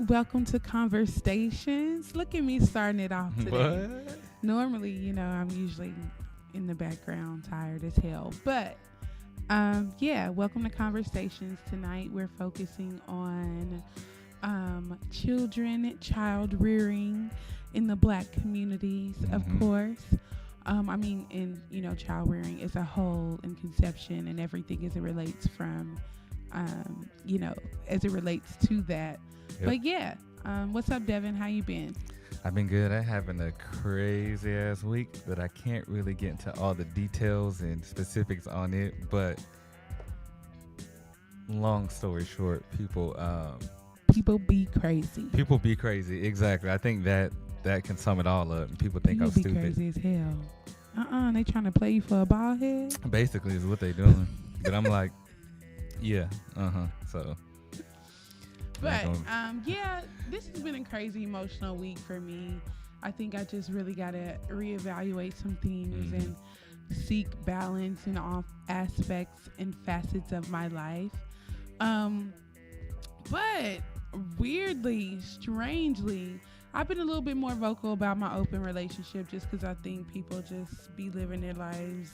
Welcome to ConverStayShuns. Look at me starting it off today. What? Normally, I'm usually in the background, tired as hell. But, welcome to ConverStayShuns. Tonight, we're focusing on children, child rearing in the Black communities, of course. Child rearing as a whole, and conception and everything as it relates from, as it relates to that. Yep. But what's up, Devon? How you been? I've been good. I'm having a crazy ass week, but I can't really get into all the details and specifics on it. But long story short, people be crazy. People be crazy. Exactly. I think that can sum it all up. People think I'm stupid. Crazy as hell. They trying to play you for a bald head? Basically is what they doing. But I'm like, yeah, so. But, this has been a crazy emotional week for me. I think I just really got to reevaluate some things and seek balance in all aspects and facets of my life. But weirdly, strangely, I've been a little bit more vocal about my open relationship just because I think people just be living their lives,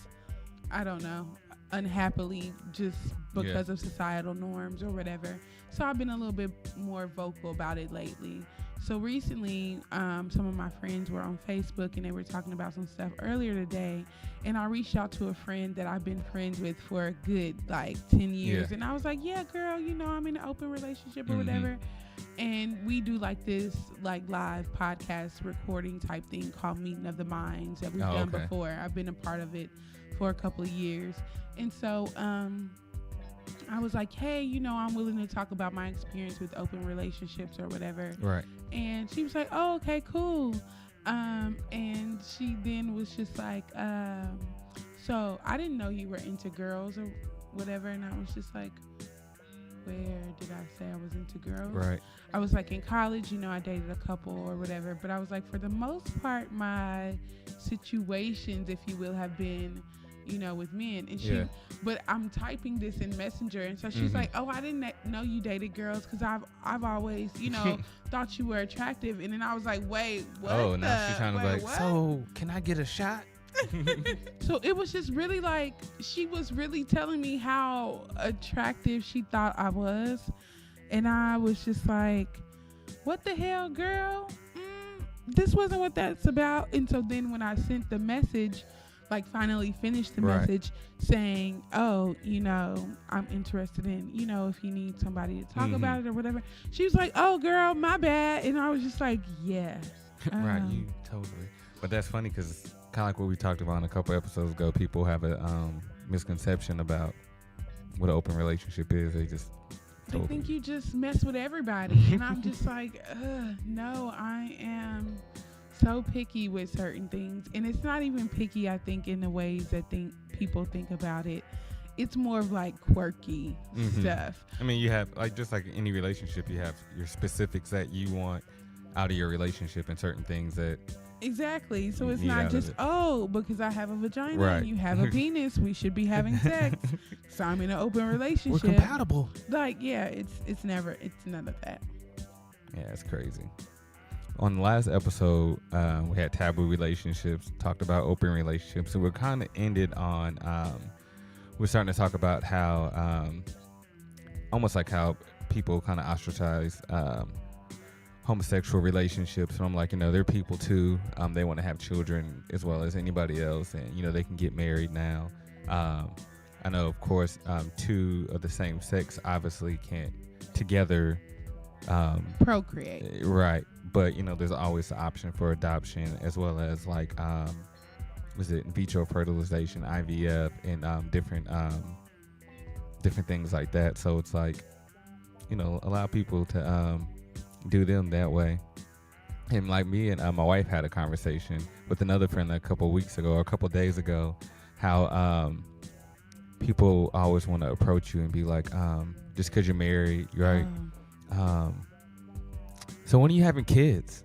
I don't know, unhappily just because of societal norms or whatever. So I've been a little bit more vocal about it lately. So recently, some of my friends were on Facebook and they were talking about some stuff earlier today. And I reached out to a friend that I've been friends with for a good 10 years. Yeah. And I was like, yeah, girl, I'm in an open relationship or whatever. And we do this live podcast recording type thing called Meeting of the Minds that we've done before. I've been a part of it for a couple of years. And so I was like, hey, I'm willing to talk about my experience with open relationships or whatever. Right. And she was like, oh, okay, cool. And she then was just like, so I didn't know you were into girls or whatever. And I was just like, where did I say I was into girls? Right. I was like, in college, I dated a couple or whatever. But I was like, for the most part, my situations, if you will, have been with men. And but I'm typing this in Messenger, and so she's like, oh, I didn't know you dated girls because I've always thought you were attractive. And then I was like, wait, what? Oh, now she's trying to be like, what? so can I get a shot? So it was just really she was really telling me how attractive she thought I was, and I was just like, what the hell, girl? This wasn't what that's about. And so then when I sent the message, finally finished the message saying, oh, I'm interested in, if you need somebody to talk about it or whatever. She was like, oh, girl, my bad. And I was just like, yeah. Right, you totally. But that's funny because kind of like what we talked about a couple episodes ago, people have a misconception about what an open relationship is. They think you just mess with everybody. And I'm just like, no, I am so picky with certain things. And it's not even picky, I think, in the ways that people think about it. It's more of quirky stuff. I mean, you have just like any relationship, you have your specifics that you want out of your relationship and certain things that exactly. So it's not just because I have a vagina and you have a penis, we should be having sex. So I'm in an open relationship. We're compatible. It's none of that. Yeah, it's crazy. On the last episode, we had taboo relationships, talked about open relationships, and we're kind of ended on, we're starting to talk about how, almost like how people kind of ostracize homosexual relationships. And I'm like, they're people too. They want to have children as well as anybody else, and, they can get married now. I know, of course, two of the same sex obviously can't together procreate. Right. But, there's always the option for adoption as well as in vitro fertilization, IVF, and different things like that. So it's allow people to do them that way. And me and my wife had a conversation with another friend a couple days ago, how people always want to approach you and be like, just because you're married, right? So when are you having kids?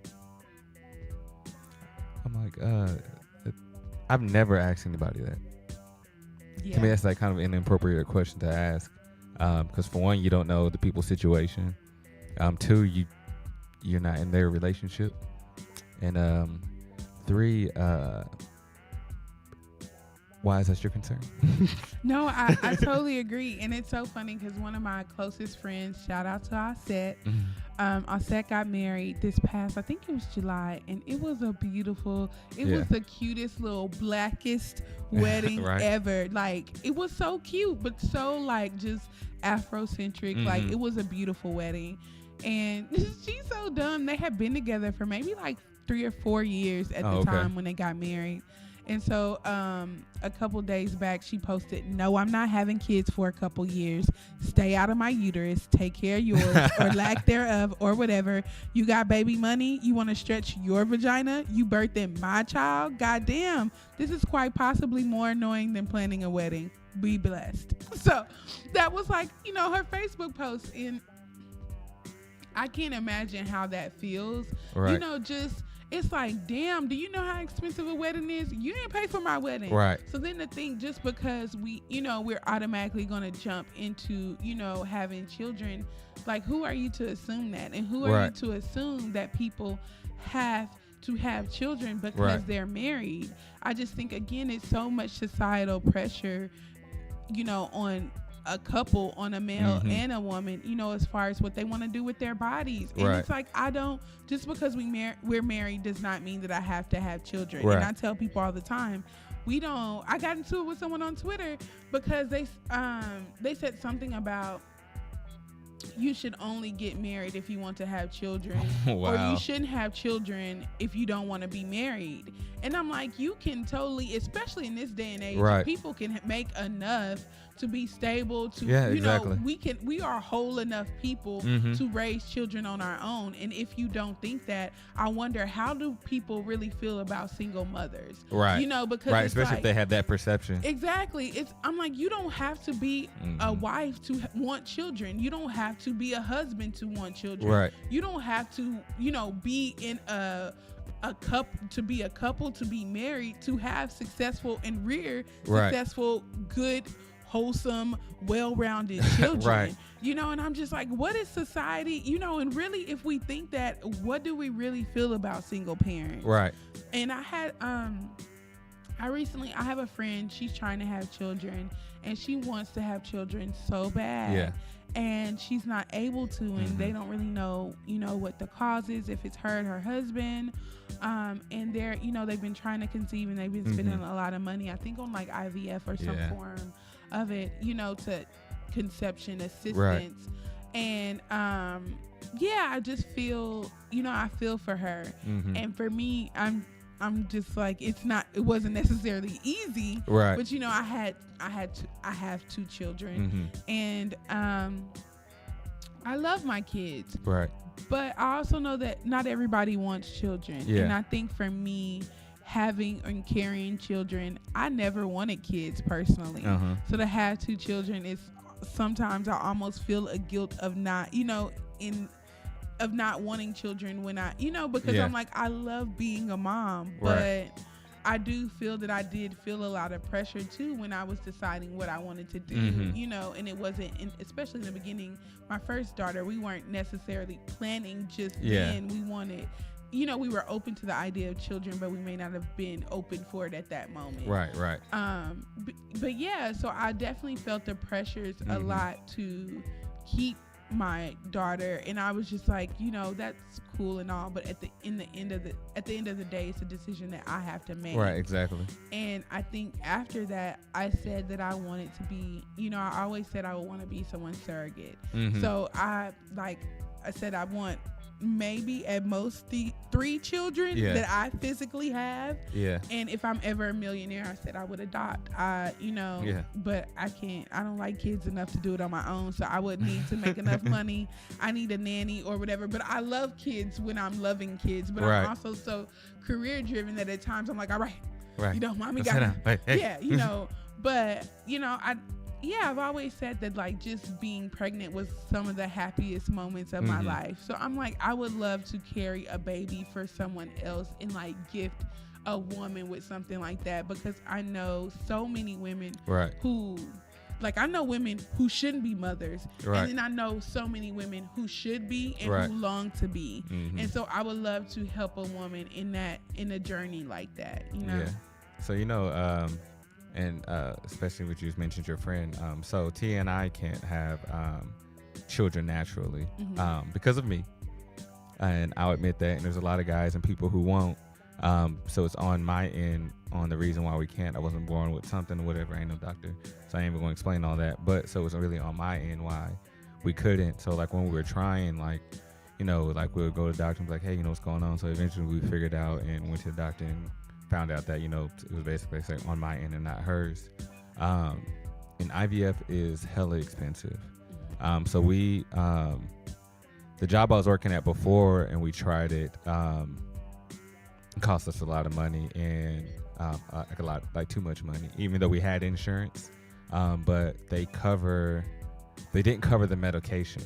I'm like, I've never asked anybody that. Yeah. To me, that's kind of an inappropriate question to ask. Because for one, you don't know the people's situation. Two, you're not in their relationship. And 3, why is that your concern? No, I totally agree. And it's so funny because one of my closest friends, shout out to Osset, Osset got married this past, I think it was July, and it was a beautiful, it was the cutest little blackest wedding ever. Like, it was so cute, but so like just Afrocentric. Like, it was a beautiful wedding. And she's so dumb. They had been together for maybe like 3 or 4 years at the time when they got married. And so a couple days back, she posted, "No, I'm not having kids for a couple years. Stay out of my uterus. Take care of yours or lack thereof or whatever. You got baby money? You want to stretch your vagina? You birthed in my child? Goddamn. This is quite possibly more annoying than planning a wedding. Be blessed." So that was like, you know, her Facebook post. And I can't imagine how that feels. Right. You know, just... It's like, damn, do you know how expensive a wedding is? You didn't pay for my wedding. Right. So then to think just because we're automatically going to jump into, having children, like, who are you to assume that? And who are you to assume that people have to have children because they're married? I just think, again, it's so much societal pressure, on a couple, on a male and a woman, as far as what they want to do with their bodies. And it's like, just because we're married does not mean that I have to have children. And I tell people all the time, I got into it with someone on Twitter because they said something about, you should only get married if you want to have children. Or you shouldn't have children if you don't want to be married. And I'm like, you can totally, especially in this day and age, people can make enough to be stable, to we are whole enough people to raise children on our own. And if you don't think that, I wonder, how do people really feel about single mothers? Because especially if they have that perception. Exactly. I'm like, you don't have to be a wife to want children. You don't have to be a husband to want children. You don't have to, be in a couple to be married to have successful and rear successful, good, wholesome, well-rounded children. And I'm just like, what is society, and really, if we think that, what do we really feel about single parents? And I had I have a friend, she's trying to have children, and she wants to have children so bad. And she's not able to, and they don't really know, what the cause is, if it's her and her husband. And they're, they've been trying to conceive, and they've been spending a lot of money, I think on like IVF or some form of it, to conception assistance. And I just feel, I feel for her. And for me, I'm just like, it wasn't necessarily easy, but I have 2 children, and I love my kids, but I also know that not everybody wants children. And I think for me, having and carrying children, I never wanted kids personally. So to have 2 children is, sometimes I almost feel a guilt of not, of not wanting children when because I'm like, I love being a mom, but I do feel that I did feel a lot of pressure too when I was deciding what I wanted to do, and it wasn't, especially in the beginning, my first daughter, we weren't necessarily planning just then. We wanted, we were open to the idea of children, but we may not have been open for it at that moment. But so I definitely felt the pressures a lot to keep my daughter, and I was just like, that's cool and all, but at the end of the day, it's a decision that I have to make. And I think after that, I said that I wanted to be, I always said I would want to be someone's surrogate. So I said I want maybe at most 3 children that I physically have. And if I'm ever a millionaire, I said I would adopt. But I can't. I don't like kids enough to do it on my own. So I would need to make enough money. I need a nanny or whatever. But I love kids when I'm loving kids. But I'm also so career driven that at times I'm like, all right, mommy got it. But I've always said that, like, just being pregnant was some of the happiest moments of my life. So I'm like, I would love to carry a baby for someone else and like gift a woman with something like that, because I know so many women who like, I know women who shouldn't be mothers, Right. and then I know so many women who should be and Right. who long to be. Mm-hmm. And so I would love to help a woman in a journey like that, you know. Yeah. So and especially what you just mentioned, your friend. So Tia and I can't have children naturally because of me, and I'll admit that. And there's a lot of guys and people who won't. So it's on my end on the reason why we can't. I wasn't born with something, whatever. I ain't no doctor, so I ain't even going to explain all that. But so it's really on my end why we couldn't. So like when we were trying, like, you know, like we would go to the doctor and be like, hey, you know what's going on. So eventually we figured out and went to the doctor and found out that, you know, it was basically on my end and not hers. And IVF is hella expensive. So we, the job I was working at before, and we tried it, it cost us a lot of money, and like too much money, even though we had insurance. But they didn't cover the medication.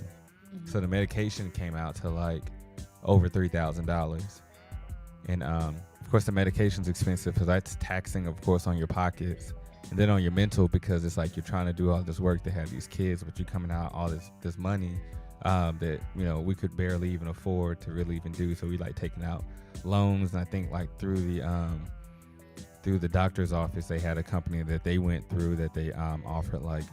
So the medication came out to like over $3,000. And of course the medication's expensive because that's taxing, of course, on your pockets, and then on your mental, because it's like you're trying to do all this work to have these kids, but you're coming out all this money that, you know, we could barely even afford to really even do. So we like taking out loans, and I think like through the doctor's office, they had a company that they went through that they offered like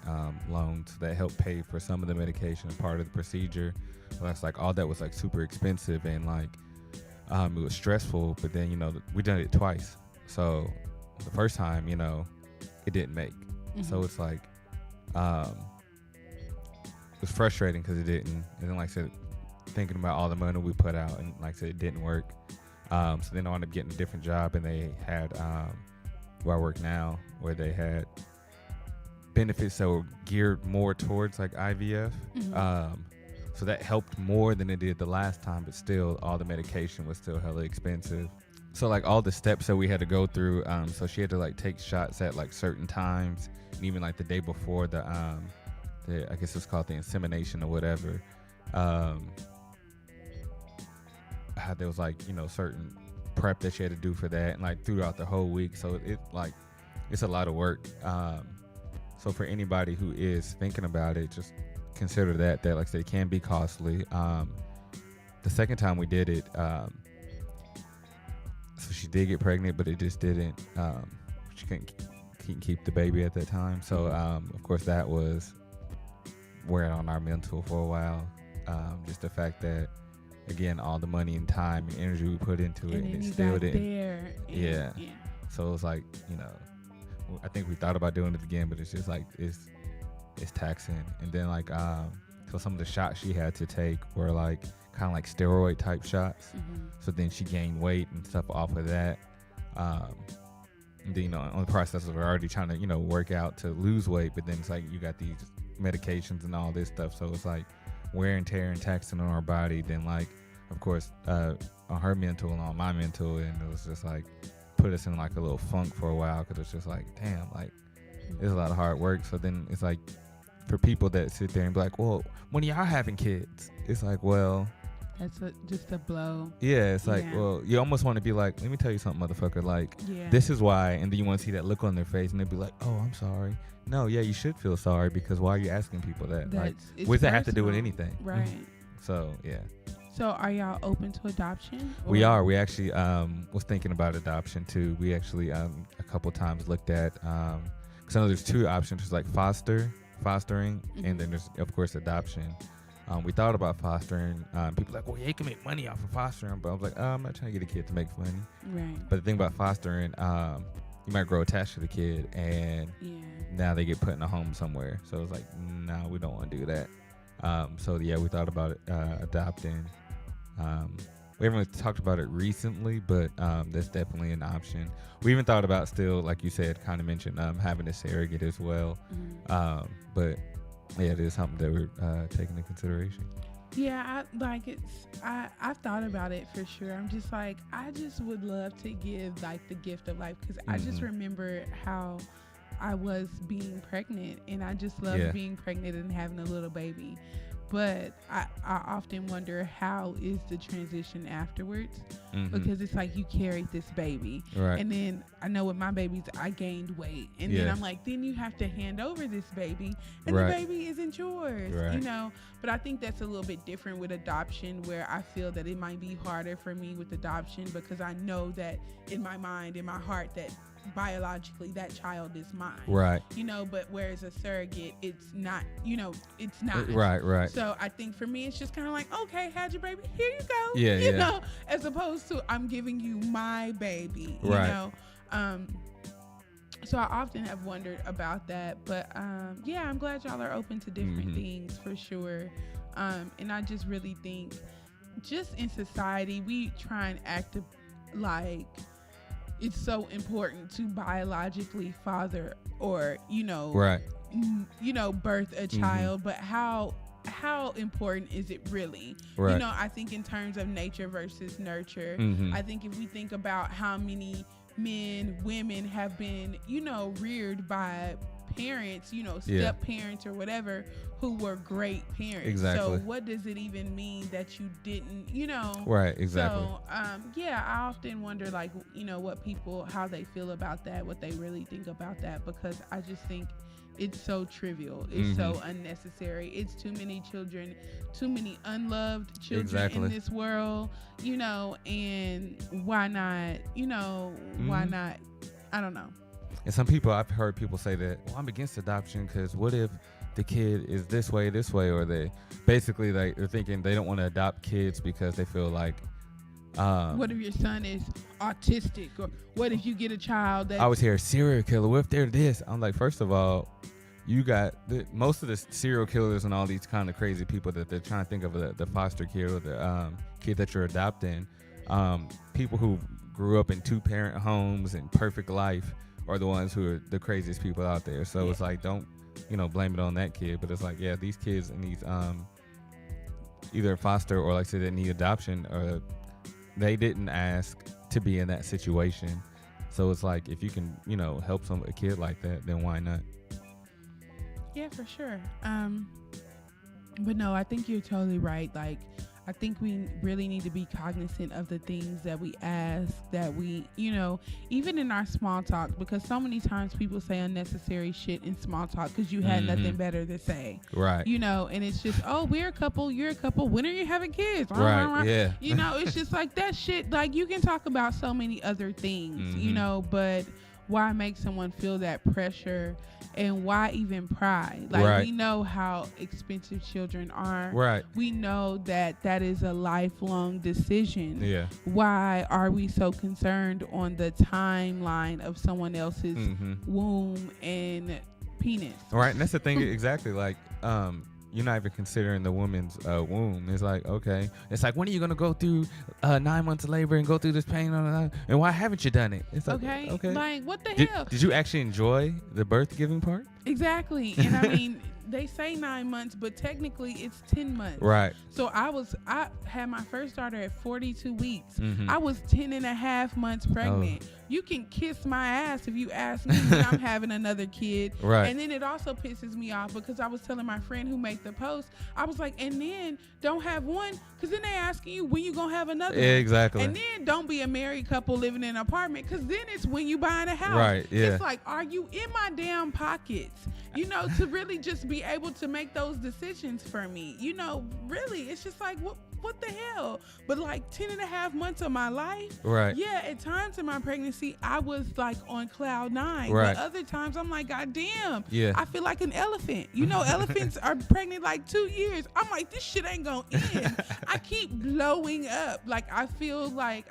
loans that helped pay for some of the medication as part of the procedure. So that's like all that was like super expensive, and like it was stressful. But then, you know, we done it twice. So the first time, you know, it didn't make. So it's like it was frustrating because it didn't. And then, like I said, thinking about all the money we put out, and like I said, it didn't work. So then I ended up getting a different job, and they had where I work now, where they had benefits that were geared more towards like IVF. So that helped more than it did the last time, but still all the medication was still hella expensive. So like all the steps that we had to go through, so she had to like take shots at like certain times, and even like the day before the I guess it's called the insemination or whatever. There was like, you know, certain prep that she had to do for that, and like throughout the whole week. So it's a lot of work. So for anybody who is thinking about it, just consider that like I said, it can be costly. The second time we did it, so she did get pregnant, but it just didn't, she couldn't keep the baby at that time. So of course that was wearing on our mental for a while. Just the fact that, again, all the money and time and energy we put into it, and it still didn't. Yeah. So it was like, you know, I think we thought about doing it again, but it's just like it's taxing. And then like so some of the shots she had to take were like kind of like steroid type shots. So then she gained weight and stuff off of that. And then, you know, on the process of already trying to, you know, work out to lose weight, but then it's like you got these medications and all this stuff. So it's like wear and tear and taxing on our body. Then like, of course, on her mental and on my mental, and it was just like put us in like a little funk for a while, because it's just like, damn, like it's a lot of hard work. So then it's like, for people that sit there and be like, well, when y'all having kids, it's like, well, that's just a blow. Yeah, it's like, well, you almost want to be like, let me tell you something, motherfucker. Like, this is why. And then you want to see that look on their face, and they'd be like, oh, I'm sorry. No, yeah, you should feel sorry, because why are you asking people that? Like, what does that have to do with anything? Right. So, yeah. So are y'all open to adoption? We are. We actually was thinking about adoption too. We actually a couple times looked at, because I know there's two options. There's like fostering, and then there's, of course, adoption. We thought about fostering. People like, well, yeah, you can make money off of fostering, but I was like, I'm not trying to get a kid to make money. Right. But the thing about fostering, you might grow attached to the kid, and now they get put in a home somewhere. So it's like, no, we don't want to do that. So yeah, we thought about adopting. We haven't really talked about it recently, but that's definitely an option. We even thought about still, like you said, kind of mentioned having a surrogate as well. But yeah, it is something that we're taking into consideration. Yeah, I've thought about it for sure. I'm just like, I just would love to give like the gift of life, because I just remember how I was being pregnant, and I just loved being pregnant and having a little baby. But I often wonder how is the transition afterwards, because it's like you carried this baby, Right. and then I know with my babies I gained weight, and then I'm like, then you have to hand over this baby, and the baby isn't yours, you know. But I think that's a little bit different with adoption, where I feel that it might be harder for me with adoption because I know that in my mind, in my heart, that biologically that child is mine, Right. you know. But whereas a surrogate, it's not, you know, it's not, Right. So I think for me it's just kind of like, okay, had your baby, here you go, Yeah, you know, as opposed to I'm giving you my baby, you know. So I often have wondered about that, but yeah, I'm glad y'all are open to different things for sure. And I just really think just in society we try and act like it's so important to biologically father or, you know, birth a child, but how important is it really? You know, I think in terms of nature versus nurture, I think if we think about how many men, women have been, you know, reared by parents, you know, step parents or whatever, who were great parents. Exactly. So what does it even mean that you didn't, you know? Right, exactly. So, yeah, I often wonder, like, you know, what people, how they feel about that, what they really think about that, because I just think it's so trivial. It's so unnecessary. It's too many children, too many unloved children in this world, you know, and why not, you know, why not? I don't know. And some people, I've heard people say that, well, I'm against adoption because what if the kid is this way, or they basically they're thinking they don't want to adopt kids because they feel like, what if your son is autistic, or what if you get a child that I was here a serial killer? What if they're this? I'm like, first of all, you got most of the serial killers and all these kind of crazy people that they're trying to think of the foster kid or the kid that you're adopting. People who grew up in 2-parent homes and perfect life are the ones who are the craziest people out there. So it's like, don't, you know, blame it on that kid. But it's like, yeah, these kids and these either foster or like I said, they need adoption, or they didn't ask to be in that situation. So it's like, if you can, you know, help a kid like that, then why not? Yeah, for sure. But no, I think you're totally right. Like, I think we really need to be cognizant of the things that we ask, that we, you know, even in our small talk, because so many times people say unnecessary shit in small talk because you had nothing better to say. Right. You know, and it's just, oh, we're a couple, you're a couple, when are you having kids? Right, yeah. You know, it's just like that shit. Like, you can talk about so many other things, you know, but why make someone feel that pressure? And why even pry? Like, we know how expensive children are. Right. We know that that is a lifelong decision. Yeah. Why are we so concerned on the timeline of someone else's womb and penis? Right. And that's the thing. Exactly. Like, you're not even considering the woman's womb. It's like, okay. It's like, when are you going to go through 9 months of labor and go through this pain? And why haven't you done it? It's like, okay. Like, what the hell? Did you actually enjoy the birth giving part? Exactly. And I mean, they say 9 months, but technically it's 10 months. Right. So I had my first daughter at 42 weeks. I was 10 and a half months pregnant. You can kiss my ass if you ask me when I'm having another kid. Right. And then it also pisses me off because I was telling my friend who made the post, I was like, and then don't have one, because then they asking you when you gonna have another one. Exactly. And then don't be a married couple living in an apartment, because then it's when you buying a house. Right, yeah. It's like, are you in my damn pockets? You know, to really just be able to make those decisions for me. You know, really, it's just like, what the hell? But like 10 and a half months of my life, right? Yeah, at times in my pregnancy, I was like on cloud 9. Right. But other times, I'm like, God damn, yeah, I feel like an elephant. You know, elephants are pregnant like 2 years. I'm like, this shit ain't gonna end. I keep blowing up. Like, I felt like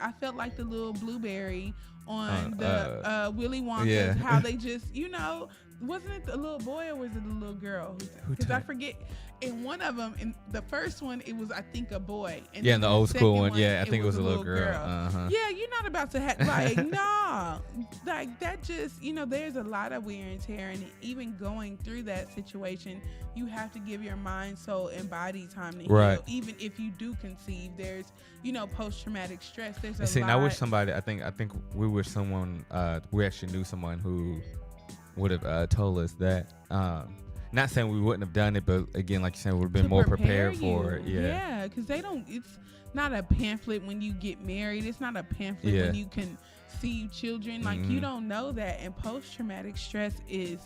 the little blueberry on the Willy Wonka. Yeah. How they just, you know, wasn't it the little boy or was it the little girl? Because I forget. In one of them, in the first one, it was, I think, a boy. And yeah, in the old school one, yeah, I think it was a little girl. Yeah, you're not about to have, like, nah. Like, that just, you know, there's a lot of wear and tear. And even going through that situation, you have to give your mind, soul, and body time to heal. Even if you do conceive, there's, you know, post-traumatic stress. There's a lot. I wish somebody, I think we wish someone, we actually knew someone who would have told us that. And not saying we wouldn't have done it, but again, like you said, we've been to more prepare prepared for it. Yeah, because they don't. It's not a pamphlet when you get married. It's not a pamphlet when you conceive children. Like you don't know that. And post-traumatic stress is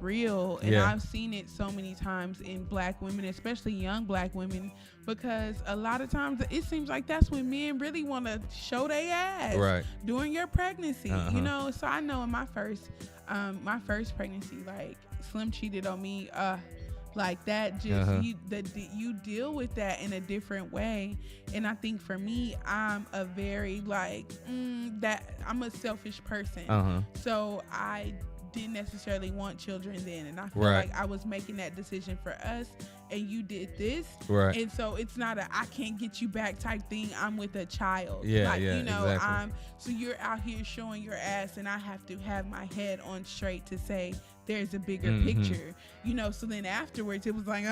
real, and I've seen it so many times in Black women, especially young Black women, because a lot of times it seems like that's when men really want to show their ass during your pregnancy. You know, so I know in my first pregnancy, like Slim cheated on me. Like that, just you deal with that in a different way. And I think for me, I'm a very I'm a selfish person. So I didn't necessarily want children then, and I feel like I was making that decision for us, and you did this, and so it's not a I can't get you back type thing. I'm with a child, you know, exactly. So you're out here showing your ass, and I have to have my head on straight to say there's a bigger picture, you know. So then afterwards it was like,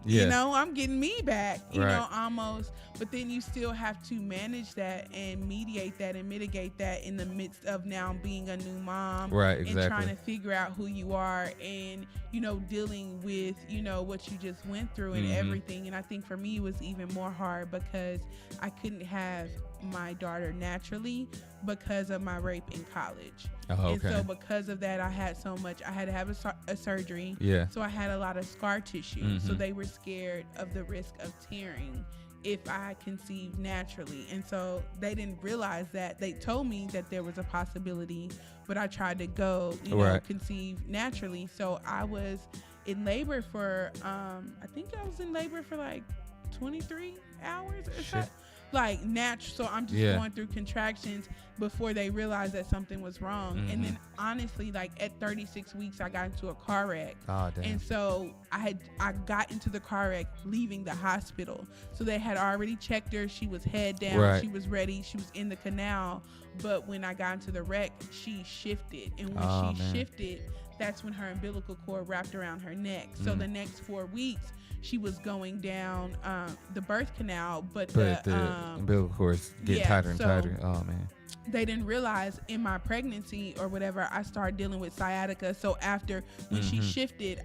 you know, I'm getting me back, you know, almost. But then you still have to manage that and mediate that and mitigate that in the midst of now being a new mom, and trying to figure out who you are, and, you know, dealing with, you know, what you just went through and everything. And I think for me it was even more hard because I couldn't have my daughter naturally because of my rape in college. And so because of that, I had to have a surgery. So I had a lot of scar tissue. So they were scared of the risk of tearing if I conceived naturally. And so they didn't realize that. They told me that there was a possibility, but I tried to go, you know, conceive naturally. So I was in labor for, I think I was in labor for like 23 hours or so. Like natural. So I'm just going through contractions before they realized that something was wrong. And then honestly, like at 36 weeks, I got into a car wreck. And so I got into the car wreck leaving the hospital. So they had already checked her. She was head down. She was ready. She was in the canal. But when I got into the wreck, she shifted. And when she shifted, that's when her umbilical cord wrapped around her neck. So the next 4 weeks, she was going down the birth canal, but the umbilical cord getting tighter and tighter. Oh man! They didn't realize in my pregnancy or whatever, I started dealing with sciatica. So after when she shifted,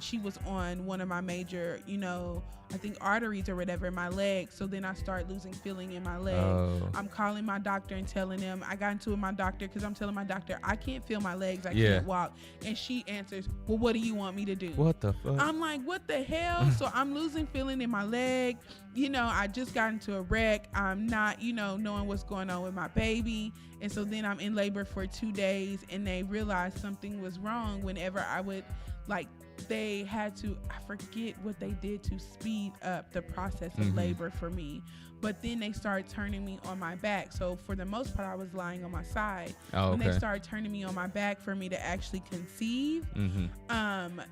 she was on one of my major, you know, I think arteries or whatever in my leg. So then I started losing feeling in my leg. I'm calling my doctor and telling him, I got into it with my doctor because I'm telling my doctor, I can't feel my legs. I can't walk. And she answers, well, what do you want me to do? What the fuck? I'm like, what the hell? So I'm losing feeling in my leg. You know, I just got into a wreck. I'm not, you know, knowing what's going on with my baby. And so then I'm in labor for 2 days, and they realized something was wrong whenever I would, like, they had to, I forget what they did to speed up the process of labor for me. But then they started turning me on my back. So for the most part, I was lying on my side. When they started turning me on my back for me to actually conceive,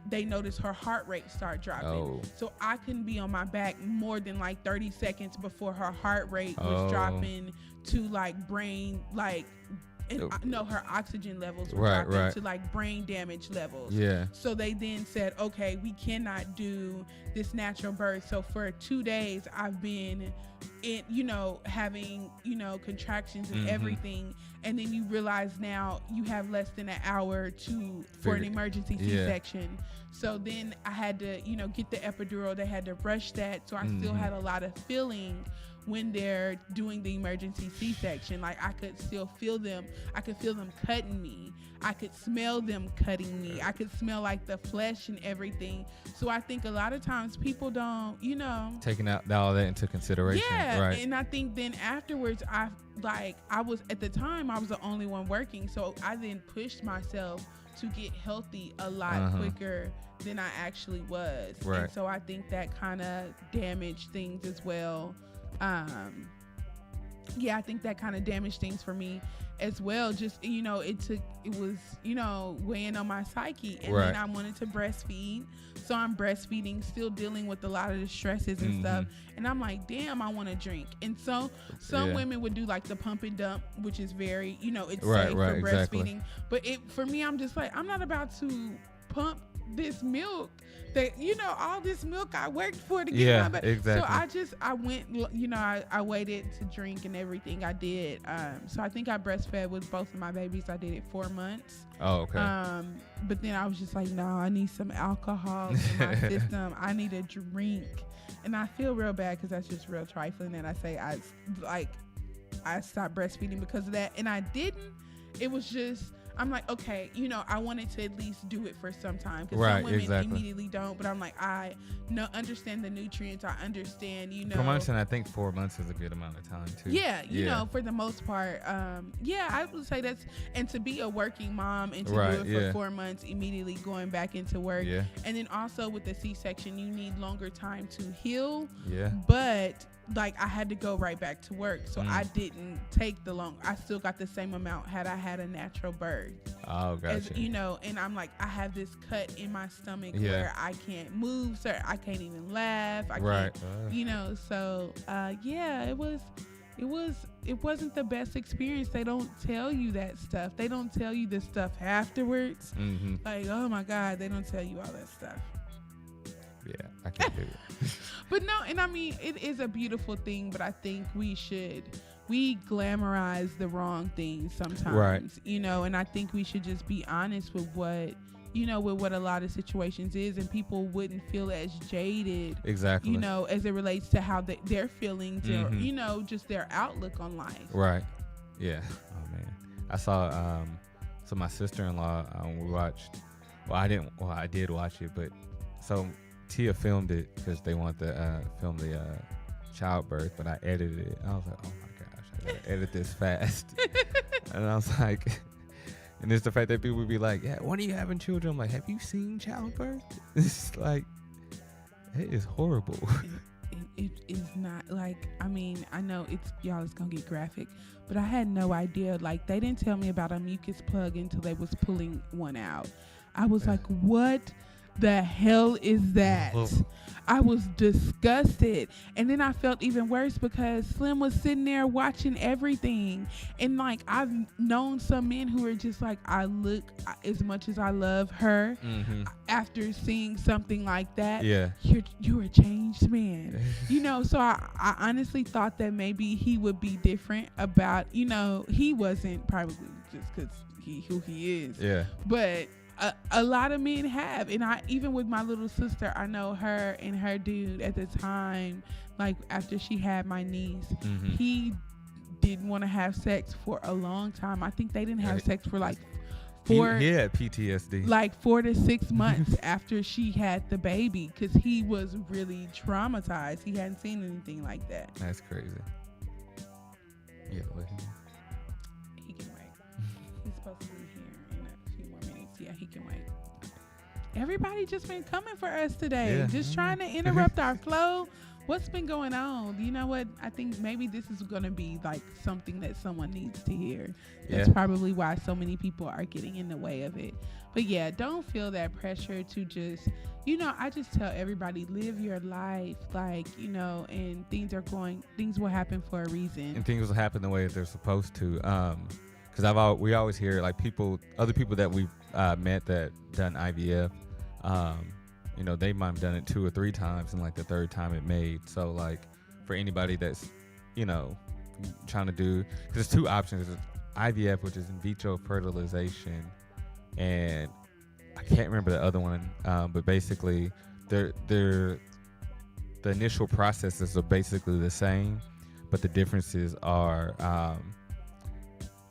they noticed her heart rate start dropping. So I couldn't be on my back more than like 30 seconds before her heart rate was dropping to like brain, like, no, her oxygen levels were dropping to like brain damage levels. So they then said, okay, we cannot do this natural birth. So for 2 days, I've been in, you know, having, you know, contractions and everything. And then you realize now you have less than an hour for an emergency C-section. So then I had to, you know, get the epidural. They had to rush that. So I still had a lot of feeling when they're doing the emergency C-section. Like I could still feel them. I could feel them cutting me. I could smell them cutting me. I could smell like the flesh and everything. So I think a lot of times people don't, you know, taking out all that into consideration. And I think then afterwards, I was at the time I was the only one working. So I then pushed myself to get healthy a lot quicker than I actually was. And so I think that kind of damaged things as well. I think that kind of damaged things for me as well. Just, you know, it was, you know, weighing on my psyche. And then I wanted to breastfeed. So I'm breastfeeding, still dealing with a lot of the stresses and stuff. And I'm like, damn, I want to drink. And so some women would do like the pump and dump, which is very, you know, it's safe for breastfeeding. But for me, I'm just like, I'm not about to pump this milk that, all this milk I worked for to get my baby. Exactly. So I went, I waited to drink and everything I did. So I think I breastfed with both of my babies. I did it 4 months. Oh, okay. But then I was just like, no, I need some alcohol in my system. I need a drink. And I feel real bad because that's just real trifling that I say I stopped breastfeeding because of that. And I didn't. It was just, I'm like, okay, I wanted to at least do it for some time. Because some women immediately don't. But I'm like, I understand the nutrients. I understand, From my understanding, I think 4 months is a good amount of time, too. Yeah, for the most part. I would say that's, and to be a working mom and to do it for 4 months, immediately going back into work. Yeah. And then also with the C-section, you need longer time to heal. Yeah. But I had to go right back to work, so I didn't take the long. I still got the same amount had I had a natural birth. Oh, gotcha. And I'm like, I have this cut in my stomach where I can't move, so I can't even laugh. I can't, So it wasn't the best experience. They don't tell you that stuff. They don't tell you the stuff afterwards. Mm-hmm. Like, oh my God, they don't tell you all that stuff. Yeah, I can't do it. But no, and I mean, it is a beautiful thing, but I think we glamorize the wrong things sometimes, and I think we should just be honest with what, with what a lot of situations is, and people wouldn't feel as jaded, exactly, as it relates to how their feelings or, just their outlook on life. Right. Yeah. Oh man. I saw, so my sister-in-law, we watched, I did watch it, but so Tia filmed it because they want to film the childbirth, but I edited it. I was like, oh my gosh, I gotta edit this fast. And I was like, and it's the fact that people would be like, yeah, when are you having children? I'm like, have you seen childbirth? It's like, it is horrible. It is not I mean, I know it's gonna get graphic, but I had no idea. They didn't tell me about a mucus plug until they was pulling one out. I was like, what the hell is that? I was disgusted. And then I felt even worse because Slim was sitting there watching everything. And I've known some men who are just like, I look, as much as I love her, after seeing something like that, you're a changed man. So I honestly thought that maybe he would be different about, he wasn't, probably just because who he is. Yeah. But a lot of men have, and even with my little sister, I know her and her dude at the time, after she had my niece, he didn't want to have sex for a long time. I think they didn't have sex for he had PTSD 4 to 6 months after she had the baby, because he was really traumatized. He hadn't seen anything like that. That's crazy. Yeah, let him. He can wait. He's supposed to be here in a few more minutes. Yeah, he can wait. Everybody just been coming for us today, just trying to interrupt our flow. What's been going on? You know what? I think maybe this is going to be something that someone needs to hear. That's probably why so many people are getting in the way of it. But yeah, don't feel that pressure to just, I just tell everybody, live your life, and things will happen for a reason. And things will happen the way that they're supposed to. Because we always hear other people that we've met that done IVF, they might have done it 2 or 3 times, and the third time it made. So for anybody that's, trying to do, because there's 2 options. There's IVF, which is in vitro fertilization, and I can't remember the other one, but basically the initial processes are basically the same, but the differences are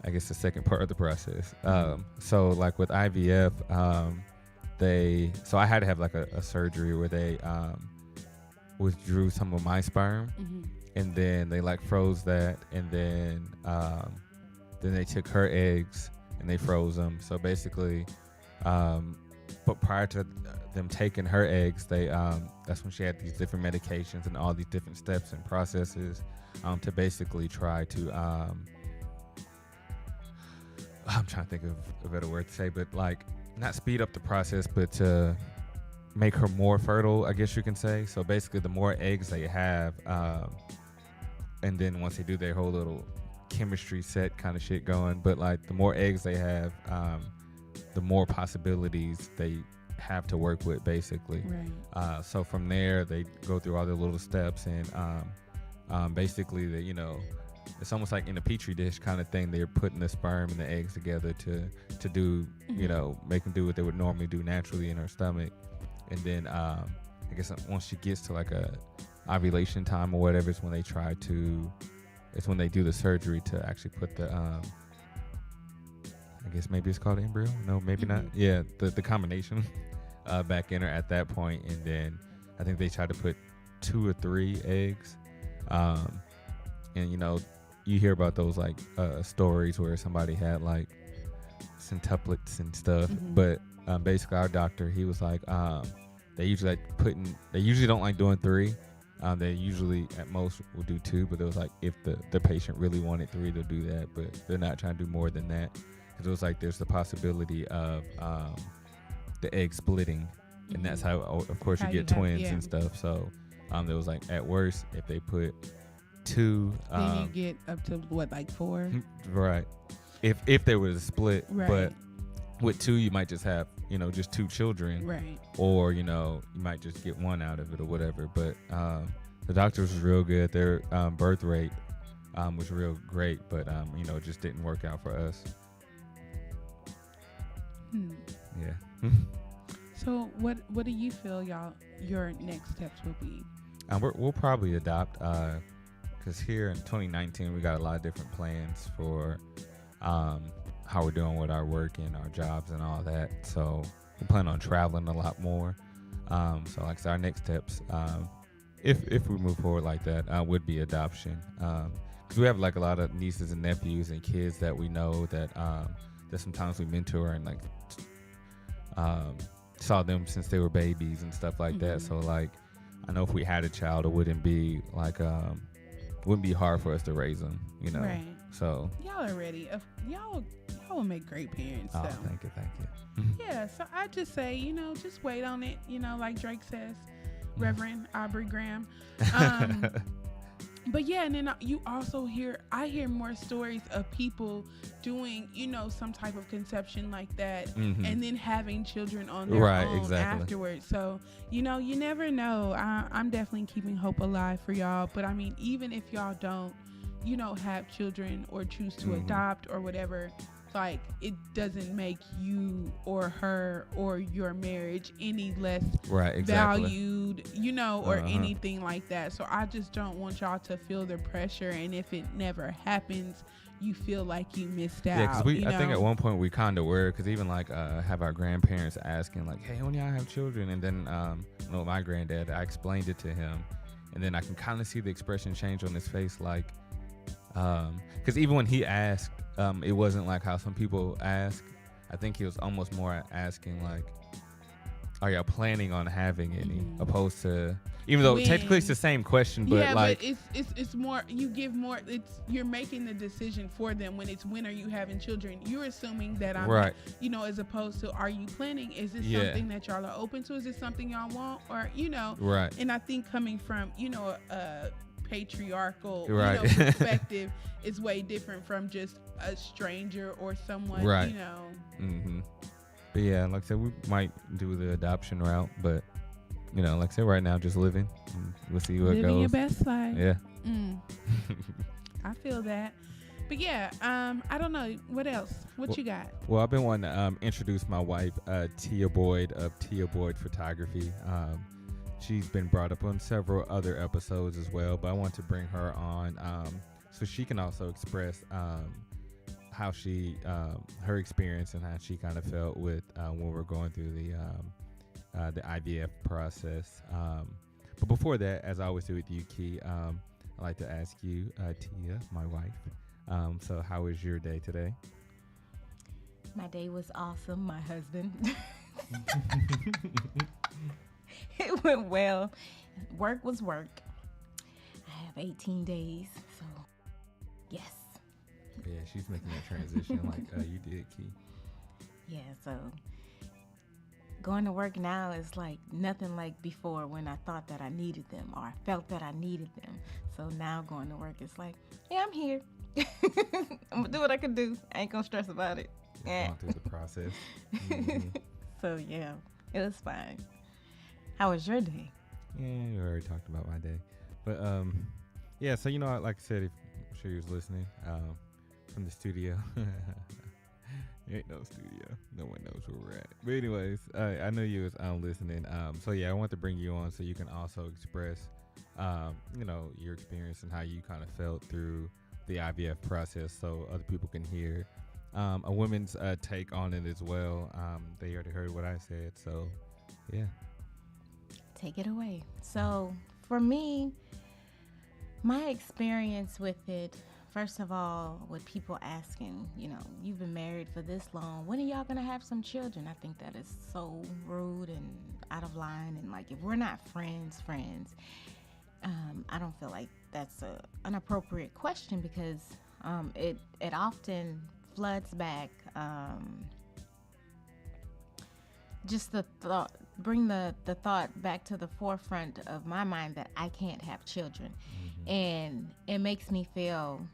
I guess the second part of the process. So with IVF, so I had to have a surgery where they withdrew some of my sperm, and then they froze that, and then they took her eggs and they froze them. So basically, but prior to them taking her eggs, that's when she had these different medications and all these different steps and processes to basically try to I'm trying to think of a better word to say, but not speed up the process, but to make her more fertile, I guess you can say. So basically, the more eggs they have, and then once they do their whole little chemistry set kind of shit going, but the more eggs they have, the more possibilities they have to work with, basically. Right. So from there, they go through all the little steps, and basically, they, it's almost like in a petri dish kind of thing. They're putting the sperm and the eggs together to do, make them do what they would normally do naturally in her stomach. And then I guess once she gets to like a ovulation time or whatever, it's when they do the surgery to actually put the I guess maybe it's called embryo. No, maybe not. Yeah, the combination back in her at that point, and then I think they try to put 2 or 3 eggs. And you hear about those like stories where somebody had like centuplets and stuff, but basically our doctor, he was like, they usually don't like doing 3. They usually at most will do 2, but it was like if the patient really wanted 3, they'll do that, but they're not trying to do more than that, because it was like there's the possibility of the egg splitting, and that's how, of course, you get twins and stuff. So there was like at worst if they put 2, then you get up to what, like 4, right? If they were to split, right. But with 2 you might just have just 2 children, right? Or you might just get 1 out of it or whatever. But the doctors was real good. Their birth rate was real great, but it just didn't work out for us. Yeah. So what do you feel your next steps will be? We'll probably adopt, because here in 2019 we got a lot of different plans for how we're doing with our work and our jobs and all that. So we plan on traveling a lot more. So like I said, our next steps, if we move forward like that, would be adoption. Because we have like a lot of nieces and nephews and kids that we know that sometimes we mentor and like saw them since they were babies and stuff like that. So like I know if we had a child, it wouldn't be like wouldn't be hard for us to raise them, Right. So y'all are ready. Y'all will make great parents. Oh, so. thank you. Yeah, so I just say, just wait on it. Like Drake says, Reverend Aubrey Graham. But yeah, and then I hear more stories of people doing, some type of conception like that, and then having children on their own afterwards. So, you never know. I'm definitely keeping hope alive for y'all. But I mean, even if y'all don't, have children or choose to adopt or whatever, like it doesn't make you or her or your marriage any less valued, or anything like that. So I just don't want y'all to feel the pressure, and if it never happens, you feel like you missed out. Yeah, because I think at one point we kind of were, because even like have our grandparents asking like, hey, when y'all have children? And then my granddad, I explained it to him, and then I can kind of see the expression change on his face, like because even when he asked, it wasn't like how some people ask. I think he was almost more asking like, are y'all planning on having any, opposed to, even though technically it's the same question, but but it's more, you're making the decision for them. When it's when are you having children, you're assuming that I'm right, as opposed to, are you planning? Is this something that y'all are open to? Is this something y'all want? Or right. And I think coming from a patriarchal perspective is way different from just a stranger or someone, right. But yeah, like I said, we might do the adoption route, but like I said, right now just living, we'll see where it goes. Living your best life. Yeah. I feel that. But yeah, I don't know, what else, you got? Well, I've been wanting to introduce my wife, Tia Boyd of Tia Boyd Photography. She's been brought up on several other episodes as well, but I want to bring her on so she can also express how she, her experience and how she kind of felt with when we're going through the IVF process. But before that, as I always do with you, Key, I'd like to ask you, Tia, my wife, so how was your day today? My day was awesome. My husband. It went well. Work was work. I have 18 days, so yes. Yeah, she's making that transition like you did, Key. Yeah, so going to work now is like nothing like before, when I thought that I needed them or I felt that I needed them. So now going to work is like, yeah, I'm here. I'm gonna do what I can do. I ain't gonna stress about it. Going through the process. So yeah. It was fine. How was your day? Yeah, you already talked about my day, but yeah. So like I said, if, I'm sure you was listening from the studio. Ain't no studio. No one knows where we're at. But anyways, I know you was listening. So yeah, I want to bring you on so you can also express, your experience and how you kind of felt through the IVF process, so other people can hear a woman's take on it as well. They already heard what I said, so yeah. Take it away. So, for me, my experience with it, first of all, with people asking, you've been married for this long, when are y'all going to have some children? I think that is so rude and out of line. And like, if we're not friends, I don't feel like that's an appropriate question, because it often floods back just the thought, bring the thought back to the forefront of my mind that I can't have children. And it makes me feel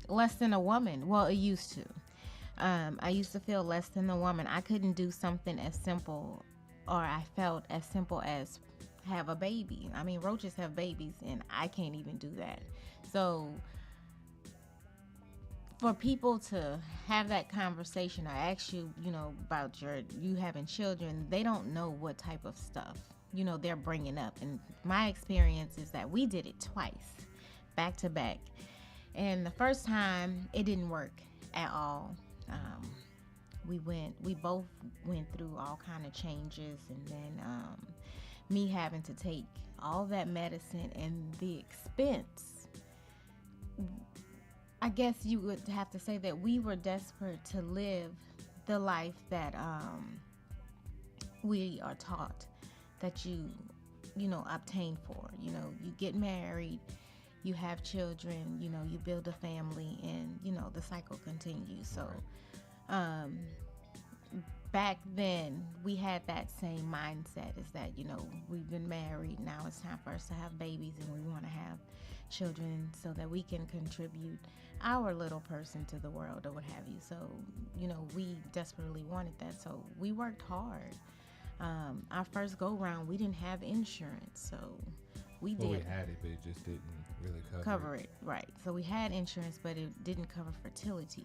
less than a woman. Well, it used to. I used to feel less than a woman. I couldn't do something as simple, or I felt as simple as have a baby. I mean, roaches have babies, and I can't even do that. So for people to have that conversation, or ask you, about you having children, they don't know what type of stuff, they're bringing up. And my experience is that we did it twice, back to back. And the first time, it didn't work at all. We both went through all kind of changes, and then me having to take all that medicine and the expense. I guess you would have to say that we were desperate to live the life that we are taught that you obtain for. You get married, you have children, you build a family, and the cycle continues. So back then we had that same mindset, is that we've been married, now it's time for us to have babies, and we want to have children so that we can contribute our little person to the world, or what have you. So we desperately wanted that, so we worked hard. Our first go round, we didn't have insurance, so we had it, but it just didn't really cover it. Right. So we had insurance, but it didn't cover fertility.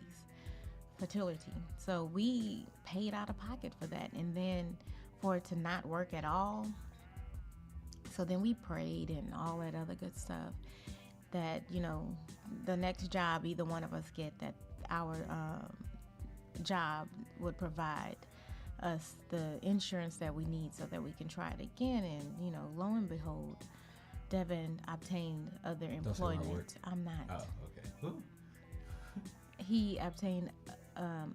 So we paid out of pocket for that, and then for it to not work at all, so then we prayed and all that other good stuff, that the next job either one of us get, that our job would provide us the insurance that we need so that we can try it again. And lo and behold, Devon obtained other employment. I'm not. Oh, okay. Ooh. He obtained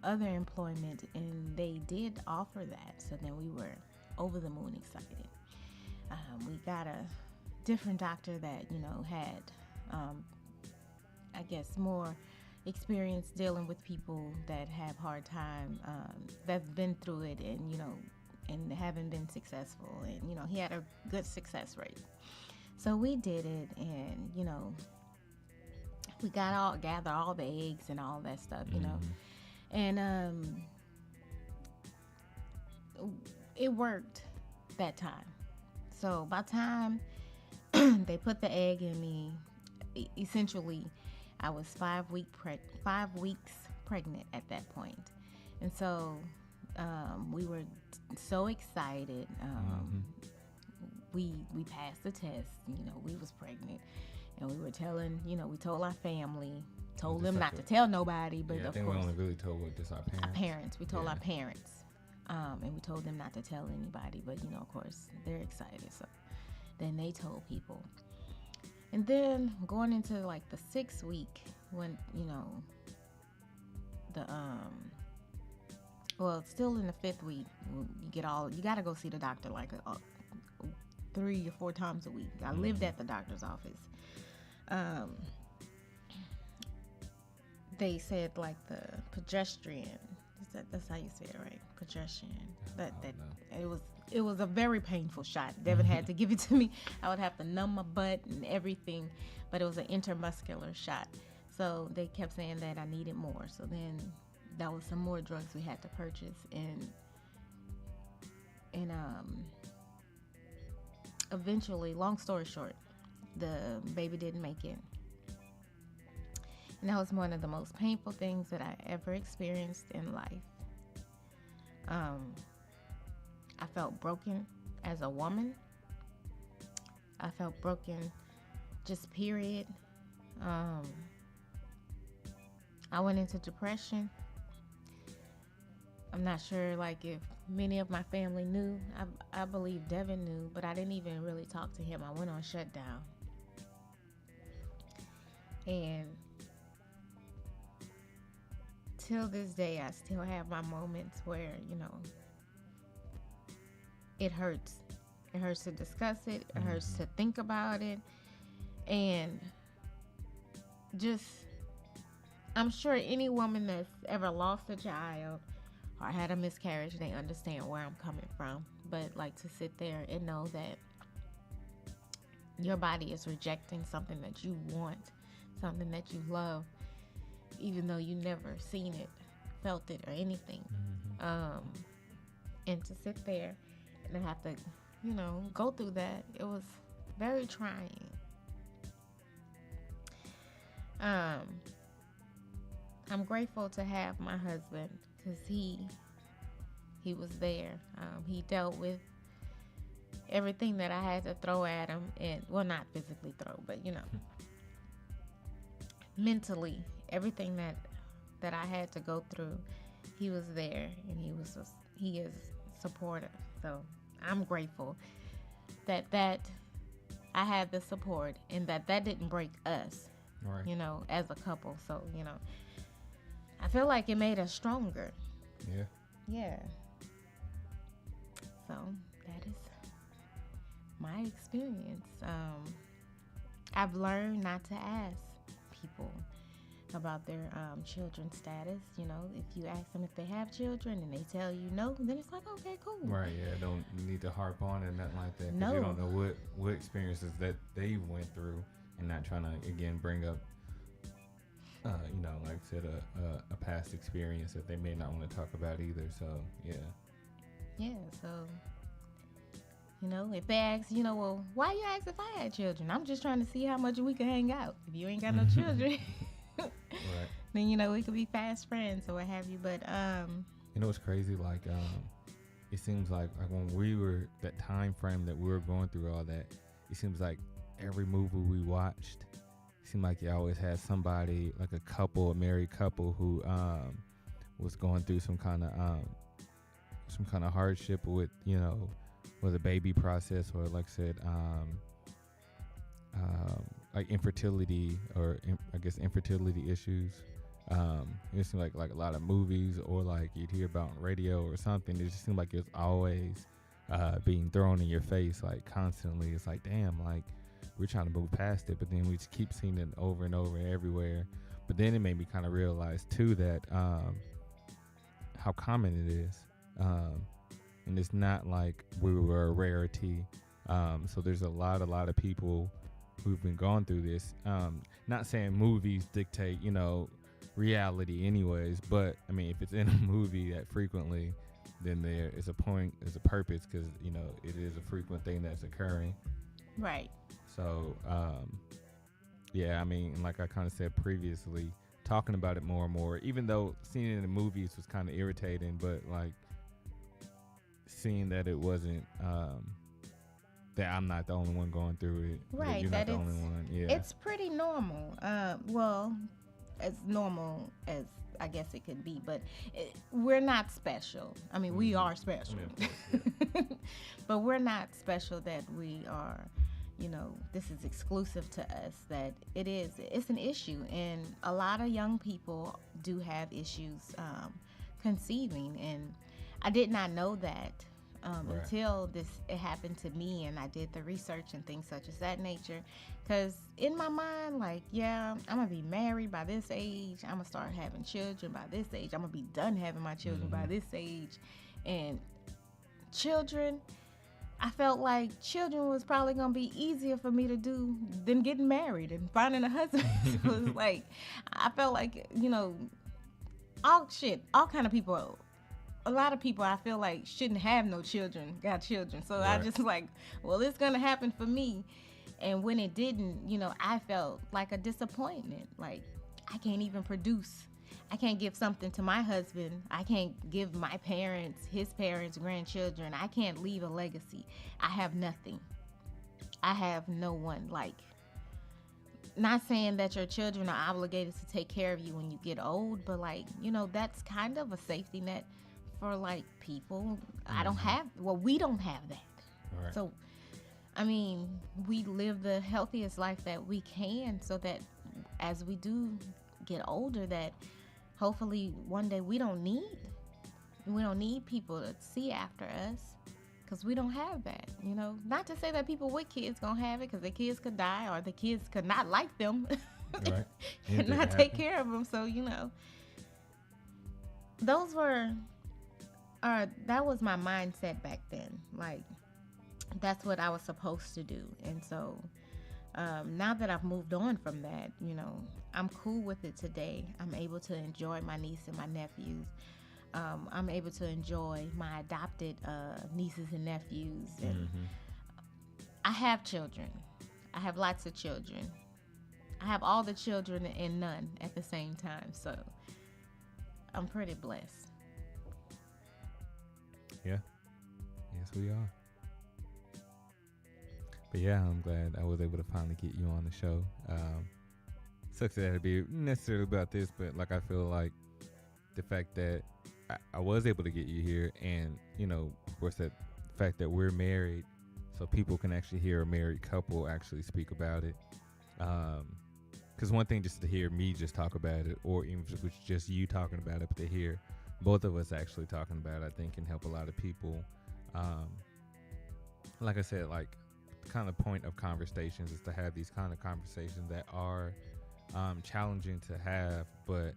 other employment, and they did offer that. So then we were over the moon excited. We got a different doctor that had I guess more experience dealing with people that have hard time, that's been through it, and and haven't been successful, and he had a good success rate. So we did it, and we gather all the eggs and all that stuff, and it worked that time. So by the time they put the egg in me, essentially I was 5 weeks pregnant at that point. And so we were so excited. We passed the test, we was pregnant, and we were telling, we told our family, told them not to tell nobody, but yeah, of course. We only really told our parents. Our parents. We told our parents. And we told them not to tell anybody, but of course they're excited. So then they told people. And then going into like the 6th week, when still in the 5th week, you got to go see the doctor like 3 or 4 times a week. I lived at the doctor's office. They said like the progesterone. That's how you say it, right? Progesterone. It was a very painful shot. Devon had to give it to me. I would have to numb my butt and everything, but it was an intermuscular shot. So they kept saying that I needed more. So then that was some more drugs we had to purchase, and And eventually, long story short, the baby didn't make it. And that was one of the most painful things that I ever experienced in life. I felt broken as a woman. I felt broken, just period. I went into depression. I'm not sure, like, if many of my family knew. I believe Devon knew, but I didn't even really talk to him. I went on shutdown. And till this day, I still have my moments where, it hurts. It hurts to discuss it. It hurts to think about it. And just, I'm sure any woman that's ever lost a child or had a miscarriage, they understand where I'm coming from. But like, to sit there and know that your body is rejecting something that you want, something that you love, even though you never seen it, felt it, or anything. And to sit there and have to, go through that, it was very trying. I'm grateful to have my husband, because he was there. He dealt with everything that I had to throw at him, and well, not physically throw, but mentally, everything that I had to go through, he was there, and he is supportive. So I'm grateful that I had the support, and that didn't break us, right, as a couple. So I feel like it made us stronger. Yeah. So that is my experience. I've learned not to ask people about their children's status. If you ask them if they have children and they tell you no, then it's like, okay, cool. Right, yeah, don't need to harp on it, nothing like that. 'Cause No. you don't know what experiences that they went through, and not trying to, again, bring up, like I said, a past experience that they may not want to talk about either. So, yeah. Yeah, so, if they ask, well, why you ask if I had children? I'm just trying to see how much we can hang out. If you ain't got no children, Right. then, we could be fast friends or what have you. But, What's crazy? Like, it seems like when we were, that time frame that we were going through all that, it seems like every movie we watched, it seemed like you always had somebody, like a married couple who was going through some kind of hardship with, with a baby process, or like I said, like infertility, or I guess infertility issues. It seemed like a lot of movies, or like you'd hear about on radio or something. It just seemed like it was always being thrown in your face, like constantly. It's like, damn, like we're trying to move past it, but then we just keep seeing it over and over everywhere. But then it made me kind of realize too that how common it is, and it's not like we were a rarity. So there's a lot of people who've been going through this. Not saying movies dictate, reality anyways, but I mean, if it's in a movie that frequently, then there is a point, there's a purpose, because it is a frequent thing that's occurring. right. So yeah, I mean, like I kind of said previously, talking about it more and more, even though seeing it in the movies was kind of irritating, but like seeing that it wasn't that I'm not the only one going through it, Right, that you're not that the only one. Yeah, It's pretty normal. Well, as normal as I guess it could be, but we're not special. I mean, we are special, but we're not special that we are, this is exclusive to us, that it's an issue. And a lot of young people do have issues conceiving. And I did not know that until it happened to me, and I did the research and things such as that nature. Because in my mind, like, yeah, I'm going to be married by this age. I'm going to start having children by this age. I'm going to be done having my children by this age. And children, I felt like children was probably going to be easier for me to do than getting married and finding a husband. So it's like, I felt like, all kind of people a lot of people I feel like shouldn't have no children got children. So I Right. just like, well, it's gonna happen for me. And when it didn't, I felt like a disappointment. Like I can't even produce. I can't give something to my husband. I can't give my parents, his parents, grandchildren. I can't leave a legacy. I have nothing. I have no one. Like, not saying that your children are obligated to take care of you when you get old, but like, that's kind of a safety net for like people. I don't have, well, we don't have that. Right. So, I mean, we live the healthiest life that we can so that as we do get older, that hopefully one day we don't need people to see after us, because we don't have that. Not to say that people with kids gonna have it, because the kids could die or the kids could not like them Right. and not take care of them. So those were that was my mindset back then. Like, that's what I was supposed to do. And so now that I've moved on from that, I'm cool with it today. I'm able to enjoy my niece and my nephews. I'm able to enjoy my adopted nieces and nephews. And I have children. I have lots of children. I have all the children and none at the same time. So I'm pretty blessed. Yeah. Yes, we are. But yeah, I'm glad I was able to finally get you on the show. Sucks that it'd be necessarily about this, but like I feel like the fact that I was able to get you here, and of course that fact that we're married, so people can actually hear a married couple actually speak about it. Because one thing just to hear me just talk about it, or even if it's just you talking about it, but to hear both of us actually talking about it, I think can help a lot of people. Like I said, like the kind of point of conversations is to have these kind of conversations that are challenging to have, but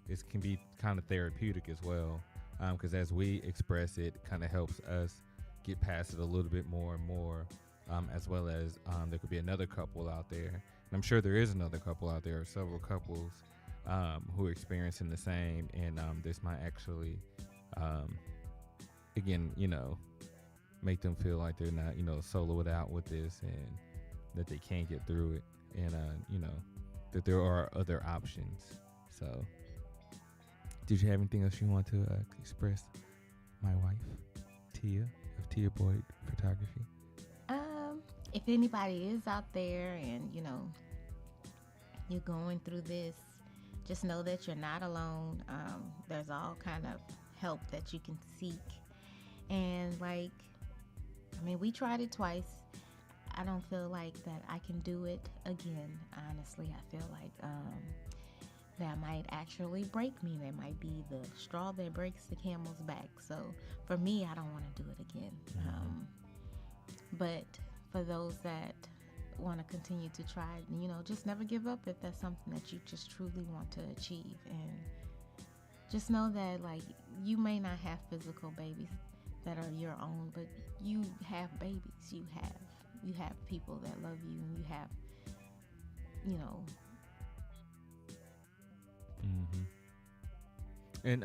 it can be kind of therapeutic as well, because as we express it, kind of helps us get past it a little bit more and more, as well as there could be another couple out there, and I'm sure there is another couple out there, or several couples who are experiencing the same, and this might actually again make them feel like they're not soloed out with this, and that they can get through it, and that there are other options. So, did you have anything else you want to express, my wife, Tia, of Tia Boyd Photography? If anybody is out there and, you're going through this, just know that you're not alone. There's all kind of help that you can seek. And we tried it twice. I don't feel like that I can do it again. Honestly, I feel like that might actually break me. That might be the straw that breaks the camel's back. So for me, I don't want to do it again. But for those that want to continue to try, just never give up if that's something that you just truly want to achieve. And just know that you may not have physical babies that are your own, but you have babies. You have people that love you, and you have, And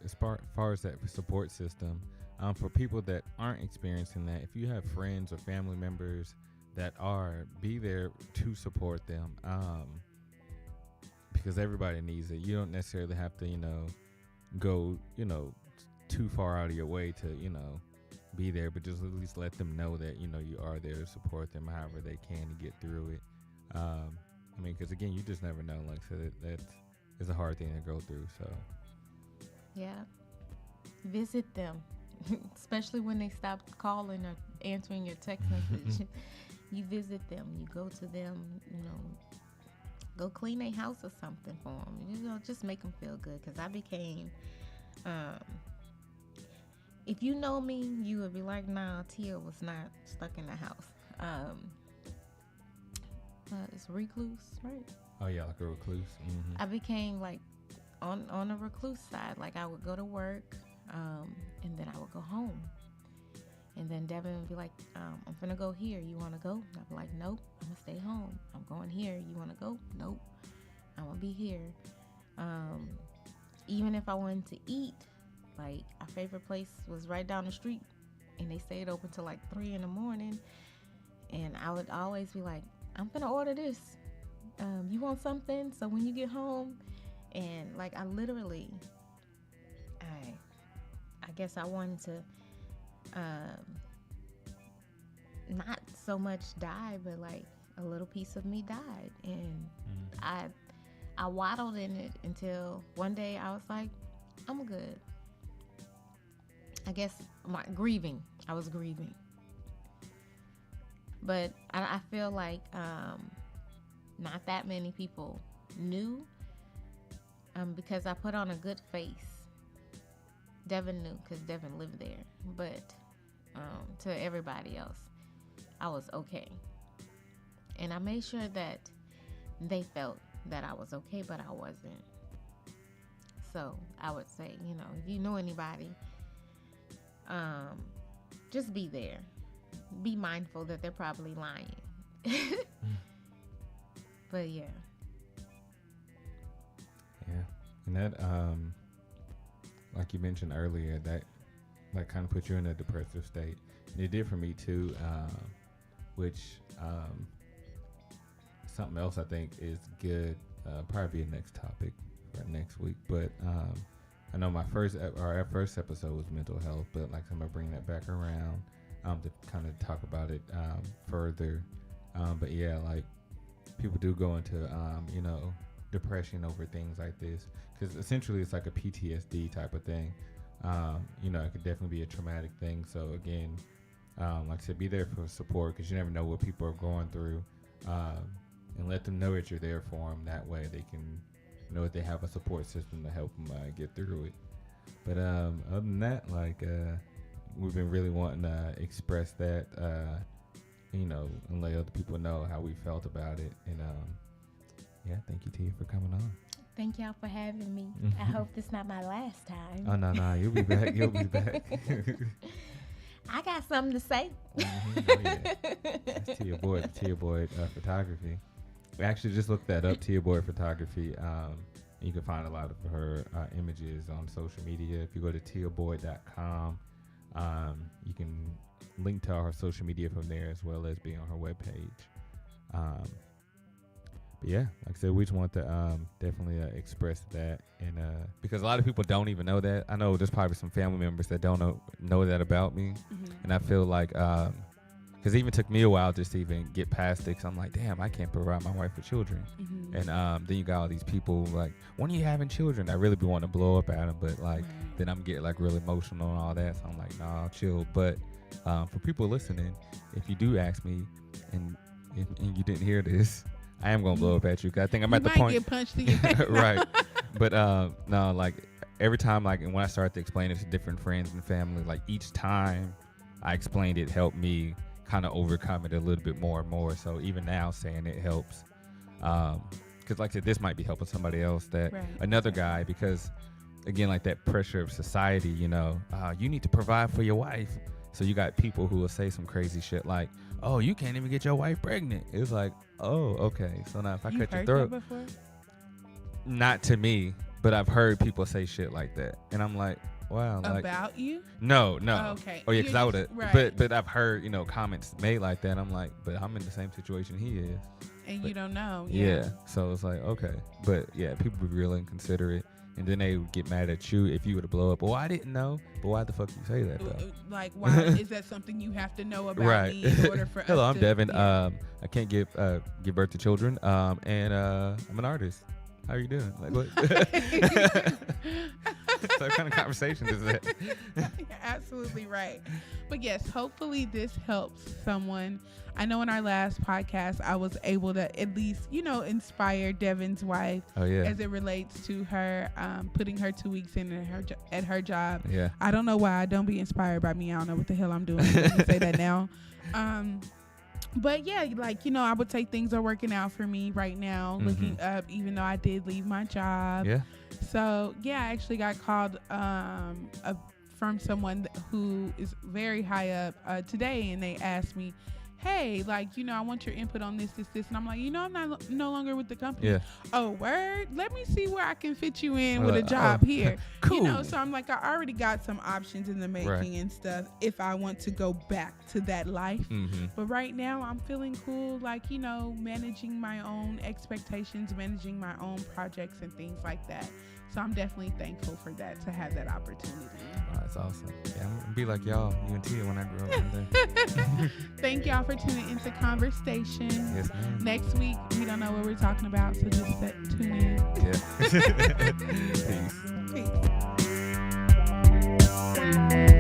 as far as that support system, for people that aren't experiencing that, if you have friends or family members that are, be there to support them, because everybody needs it. You don't necessarily have to go too far out of your way to be there, but just at least let them know that you are there to support them however they can to get through it. Because again, you just never know. So that is a hard thing to go through. So yeah, visit them, especially when they stop calling or answering your text message. You visit them. You go to them. Go clean their house or something for them. Just make them feel good. Because I became. If you know me, you would be like, nah, Tia was not stuck in the house. It's recluse, right? Oh yeah, like a recluse. I became on a recluse side. I would go to work, and then I would go home. And then Devon would be like, I'm finna go here. You wanna go? I'd be like, nope, I'm gonna stay home. I'm going here. You wanna go? Nope, I'm gonna be here. even if I wanted to eat, like our favorite place was right down the street, and they stayed open till like 3 in the morning. And I would always be like, I'm gonna order this. You want something? So when you get home, and like I literally, I guess I wanted to, not so much die, but like a little piece of me died, and I waddled in it until one day I was like, I'm good. I guess I was grieving. But I feel like not that many people knew, because I put on a good face. Devon knew because Devon lived there. But to everybody else, I was okay. And I made sure that they felt that I was okay, but I wasn't. So I would say, if you know anybody, just be there. Be mindful that they're probably lying. But yeah. Yeah. And that, like you mentioned earlier, that like kind of put you in a depressive state. And it did for me too, which something else I think is good, probably be a next topic for next week. But I know our first episode was mental health, but like I'm gonna bring that back around to kind of talk about it further. But yeah, like people do go into depression over things like this, because essentially it's like a PTSD type of thing. It could definitely be a traumatic thing. So again, like I said, be there for support, because you never know what people are going through, and let them know that you're there for them. That way they can know that they have a support system to help them get through it. But other than that, like we've been really wanting to express that, and let other people know how we felt about it. And thank you, Tia, for coming on. Thank y'all for having me. I hope this is not my last time. Oh, no, you'll be back. You'll be back. I got something to say. Oh, yeah. That's Tia Boyd Photography. We actually just looked that up, Tia Boyd Photography. You can find a lot of her images on social media. If you go to tiaboyd.com, you can link to our social media from there, as well as be on her webpage. But yeah, like I said, we just want to definitely express that, and because a lot of people don't even know that. I know there's probably some family members that don't know that about me, and I feel like because it even took me a while just to even get past it, because I'm like, damn, I can't provide my wife with children. And then you got all these people like, when are you having children? I really be wanting to blow up at them, but like then I'm getting like real emotional and all that, so I'm like, nah, I'll chill. But for people listening, if you do ask me and you didn't hear this, I am gonna blow up at you, because I think I'm at the point. You might get punched in your face. Right. But no, like every time, like, and when I started to explain it to different friends and family, like each time I explained it helped me kind of overcome it a little bit more and more. So even now saying it helps, because like I said, this might be helping somebody else, that another guy, because again, like that pressure of society, you need to provide for your wife. So you got people who will say some crazy shit like, oh, you can't even get your wife pregnant. It's like, oh, okay. So now if I cut your throat. That before? Not to me, but I've heard people say shit like that. And I'm like, wow. About you? No. Oh, okay. Oh, yeah, because I would have. Right. But I've heard, comments made like that. I'm like, but I'm in the same situation he is. And you don't know. Yeah. So it's like, okay. But yeah, people be real inconsiderate. And then they would get mad at you if you were to blow up. Well, I didn't know. But why the fuck you say that, though? Like, why is that something you have to know about me in order for Hello, us I'm Devon. I can't give birth to children. And I'm an artist. How are you doing? Like, what? What kind of conversation is that? You're absolutely right. But yes, hopefully this helps someone. I know in our last podcast, I was able to at least, inspire Devon's wife as it relates to her putting her 2 weeks in at her job. Yeah. I don't know why. Don't be inspired by me. I don't know what the hell I'm doing. Let me say that now. But yeah, I would say things are working out for me right now, looking up, even though I did leave my job. Yeah. So yeah, I actually got called from someone who is very high up today, and they asked me, hey, like, you know, I want your input on this. And I'm like, you know, I'm not no longer with the company. Yeah. Oh, word? Let me see where I can fit you in Well, with a job here. Cool. You know, so I'm like, I already got some options in the making Right. and stuff if I want to go back to that life. Mm-hmm. But right now I'm feeling cool, like, you know, managing my own expectations, managing my own projects and things like that. So I'm definitely thankful for that, to have that opportunity. Oh, that's awesome. Yeah, I'm gonna be like y'all, you and Tia, when I grow up one day. Thank y'all for tuning into ConverStayShuns. Yes, ma'am. Next week, we don't know what we're talking about, so just tune in. Yeah. Peace. Peace.